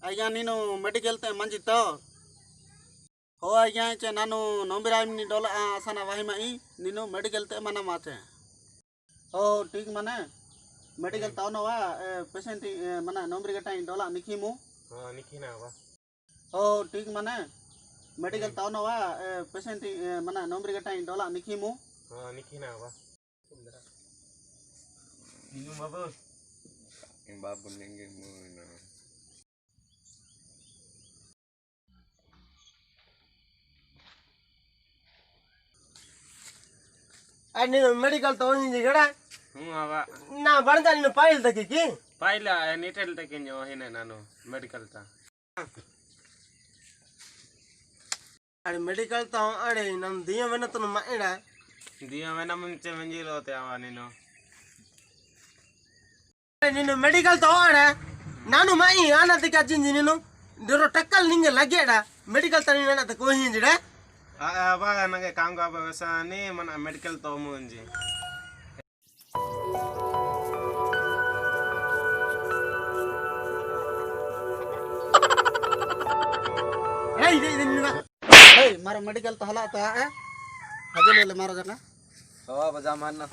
आज्ञा नीनु मेडिकल ते मंजी तो हो आज्ञा चे नानु नंबराइम नि डोला आसाना वाहिमाई नीनु मेडिकल ते मना माचे हो ठीक माने मेडिकल ताव नवा पेशेंट मना नंबर गटाई डोला निखिमु हां निखिना वा हो ठीक माने मेडिकल ताव नवा पेशेंट मना नंबर गटाई डोला निखिमु हां निखिना वा ini babu yang babu nengen muna ani medical to ni gada awa na bantal ni file take ki file nitel take nyo hine nanu medical ta ani medical to ade nam diya vena to ma eda diya vena munche manjilo te awa nino ನೀನು medical ತಗೋಣ ನಾನು ಮೈ ಆನದಕ್ಕೆ ಅಜ್ಜಿಂಜಿ ನೀನು ಡೋರೋ ಟಕ್ಕಲ್ ನಿಂಗೆ ಲಗ್ಗೆಡ medical ತ ನೀನು ಅನ್ನದ ಕೋಹಿಂಜಿಡೆ ಅವಾಗ ನನಗೆ ಕಾಂಗೋ ಬಸನೆ ಮನ ಮೆಡಿಕಲ್ ತಗೋಮುಂಜಿ ಏಯ್ ಇದೆ ನಿನ್ನ ಏಯ್ ಮಾರ ಮೆಡಿಕಲ್ ತ ಹಲಾತ ಹಜಲೇಲೆ ಮಾರ ಜನ ಹವಾ ಬಜಾ ಮಾನ್ನ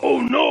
ಓ ನೋ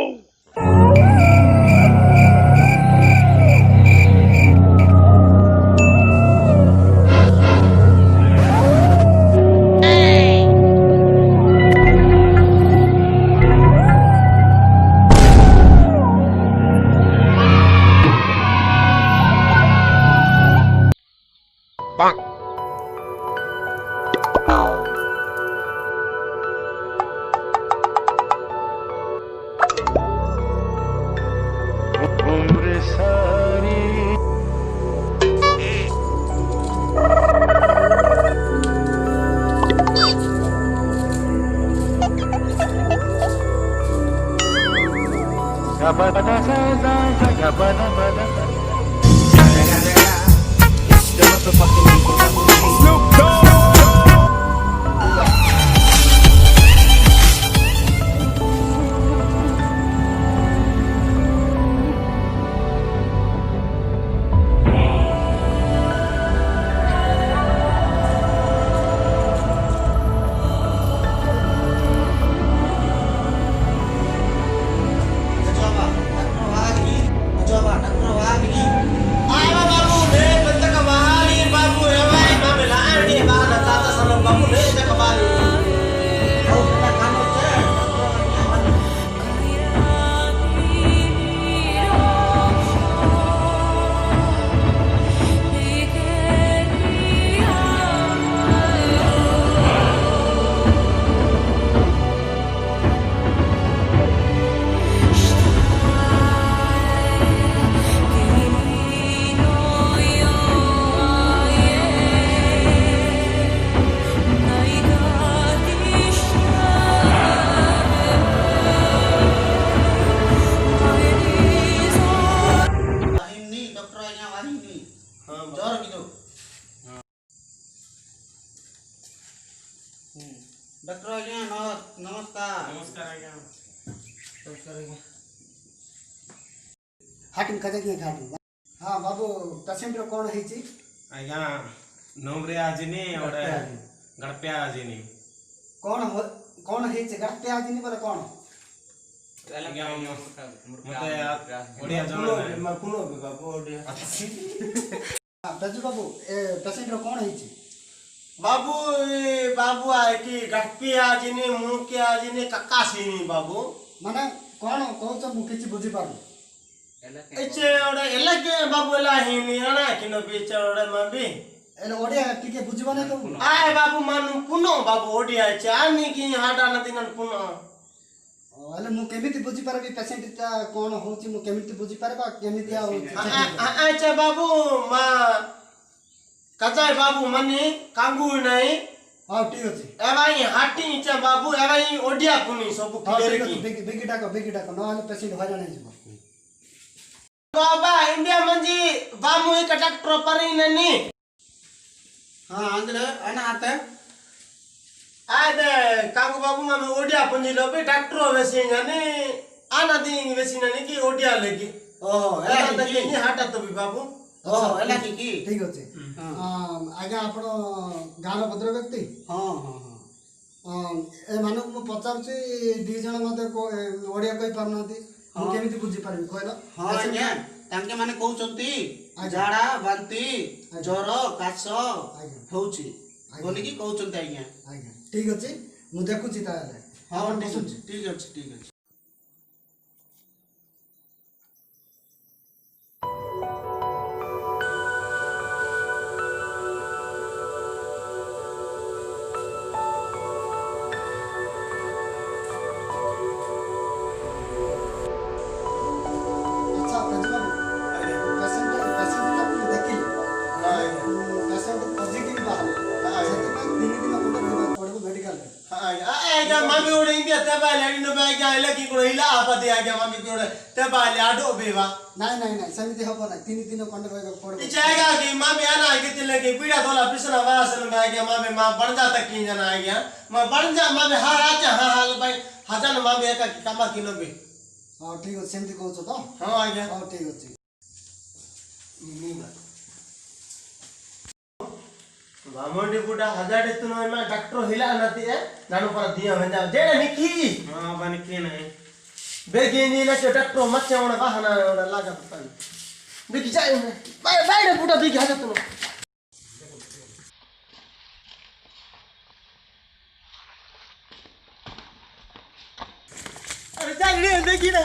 डॉक्टर आज्ञा नमस्कार नमस्कार आज्ञा नमस्कार आज्ञा ಹಾಟಿನ ಕಜಕ್ಕೆ ಹಾಟಿ ಹಾ ಬಾಬು ಪೇಷಂಟ್ ರ ಕೋಣ ହେଇଛି आज्ञा नंबरे आजिनी और गड़पे आजिनी कोण ହେଇଛି ଗଡପେ ଆଜିନି ବୋଲେ କୋଣ आज्ञा मते ओडिया जण कुनो बाबू ओडिया तजु बाबू ए पेशेंट रो कोण ହେଇଛି बाबू बाबू आए कि गड़पे आजिनी मुके आजिनी ककासीनी बाबू माने कोण कहउछ मु किछि बुझी पारु एचे ओडे एलाके बाबू एला हिनी ना किनो बीचे ओडे मबी एले ओडिया टिके बुझिबा नै तो आए बाबू मानु पुनो बाबू ओडिया चानी की हाडा न दिनन पुनो एले मु केमिति बुझी पारबी पेशेंट ता कोन होची मु केमिति बुझी पारबा केमिति आ अच्छा बाबू मा कजाय बाबू मनी कांगू नै हां ठीक अछि ए भाई हाटी चे बाबू ए भाई ओडिया पुनी सब क्लियर की बेगिटा को न हले पेशेंट हरा नै जबो बाबा इंडिया मंजी बामु एक डॉक्टर परी ननी हां अंदले आना आते आदे कांगू बाबू में ओडिया पुंजी लो बे डॉक्टर वेसी ननी आना दी वेसी ननी की ओडिया लेगी ओहो ए तक ये हाटा तो भी बाबू ଓହୋ ହେଲା କି କି ଠିକ୍ ଅଛି ଆଜ୍ଞା ଆପଣ ଗାଁର ଭଦ୍ର ବ୍ୟକ୍ତି ହଁ ହଁ ହଁ ଏମାନଙ୍କୁ ମୁଁ ପଚାରୁଛି 2 ଜଣ ମୋତେ ଓଡ଼ିଆ କହିପାରୁନାହାନ୍ତି ମୁଁ କେମିତି ବୁଝିପାରିବି କହିଲ ହଁ ଆଜ୍ଞା ତାଙ୍କେ ମାନେ କହୁଛନ୍ତି ଝାଡ଼ା ବାନ୍ତି ଜ୍ୱର କାଶ ହେଉଛି ବୋଲିକି କହୁଛନ୍ତି ଆଜ୍ଞା ଆଜ୍ଞା ଠିକ୍ ଅଛି ମୁଁ ଦେଖୁଛି ତାହେଲେ ହଁ ଆପଣ ଠିକ୍ ବସନ୍ତୁ। ଅଛି ଠିକ୍ ଅଛି ଠିକ୍ ଅଛି ଆଚ୍ଛା ପ୍ରେଜବାବୁ ପେସେଣ୍ଟଟାକୁ ଦେଖିଲି ପେସେଣ୍ଟ ପଜିଟିଭ୍ ବାହାରିଲା ସେଥିପାଇଁ 3 ଦିନ ଖଣ୍ଡେ ରହିବାକୁ ପଡ଼ିବ ମେଡ଼ିକାଲରେ आगे मामी उड़े इंडिया ते बाले नो बागे आले की कोई ला आपदे आगे मामी की उड़े ते बाले आडो बेवा ନାଇଁ ନାଇଁ ନାଇଁ ସେମିତି ହେବ ନାହିଁ 3 ଦିନ ଖଣ୍ଡେ ରହିବାକୁ ପଡ଼ିବ इचाएगा कि मामी आना आगे चले के पीड़ा तोला पिसना वास न बागे मामी मां बन जाता की जना आगे मां बन जा मामी हा हाल भाई हजन मामी एका की कामा की नो बे ହଉ ଠିକ୍ ଅଛି ସେମିତି କହୁଛ ତ हां आगे ହଉ ଠିକ୍ ଅଛି वामंडी बुडा हजार तुनो में डॉक्टर हिला नती है नानु पर दिया में जा जेडे निकी हां बन के नहीं बेगिनी ना के डॉक्टर मच्छे उन वाहना उन लागा पता देखि जाए बाय बुडा देखि हजार तुनो अरे जा देखी ना